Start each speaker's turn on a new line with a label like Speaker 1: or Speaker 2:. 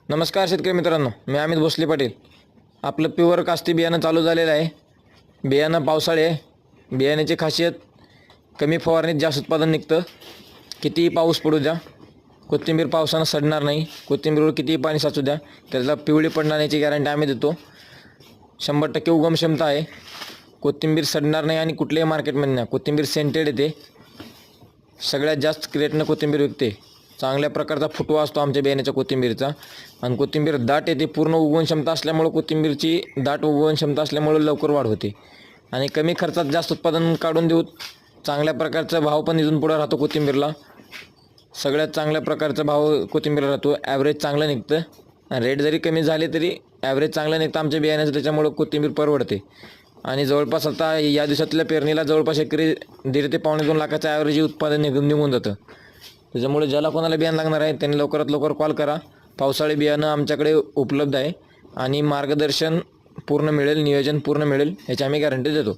Speaker 1: नमस्कार शेतकरी मित्रांनो, मी अमित भोसले पाटील. आपलं प्युअर कास्ती बियाणं चालू झालेलं आहे. बियाणं पावसाळे आहे. बियाण्याची खासियत कमी फवारणीत जास्त उत्पादन निघतं. कितीही पाऊस पडू द्या, कोथिंबीर पावसानं सडणार नाही. कोथिंबीरवर कितीही पाणी साचू द्या, त्याला पिवळी पडणार याची गॅरंटी आम्ही देतो. 100% उगम क्षमता आहे. कोथिंबीर सडणार नाही आणि कुठल्याही मार्केटमध्ये नाही. कोथिंबीर सेंटेड येते. सगळ्यात जास्त क्रेटनं कोथिंबीर विकते. चांगल्या प्रकारचा फुटवा असतो आमच्या बियाण्याच्या कोथिंबीरचा. आणि कोथिंबीर दाट येते. पूर्ण उगवण क्षमता असल्यामुळं कोथिंबीरची दाट उगवण क्षमता असल्यामुळं लवकर वाढ होते. आणि कमी खर्चात जास्त उत्पादन काढून देऊ. चांगल्या प्रकारचा भाव पण इथून पुढं राहतो कोथिंबीरला. सगळ्यात चांगल्या प्रकारचा भाव कोथिंबीरला राहतो. ॲव्हरेज चांगलं निघतं. रेट जरी कमी झाले तरी ॲव्हरेज चांगलं निघतं आमच्या बियाण्याचं. त्याच्यामुळं कोथिंबीर परवडते. आणि जवळपास आता या दिवसातल्या पेरणीला जवळपास एकरी 1.5 ते पावणे 2 लाखाचं ॲव्हरेज उत्पादन निघून जातं. त्याच्यामुळे ज्याला कोणाला बियाणं लागणार आहे त्यांनी लवकरात लवकर कॉल करा. पावसाळी बियाणं आमच्याकडे उपलब्ध आहे आणि मार्गदर्शन पूर्ण मिळेल, नियोजन पूर्ण मिळेल याची आम्ही गॅरंटी देतो.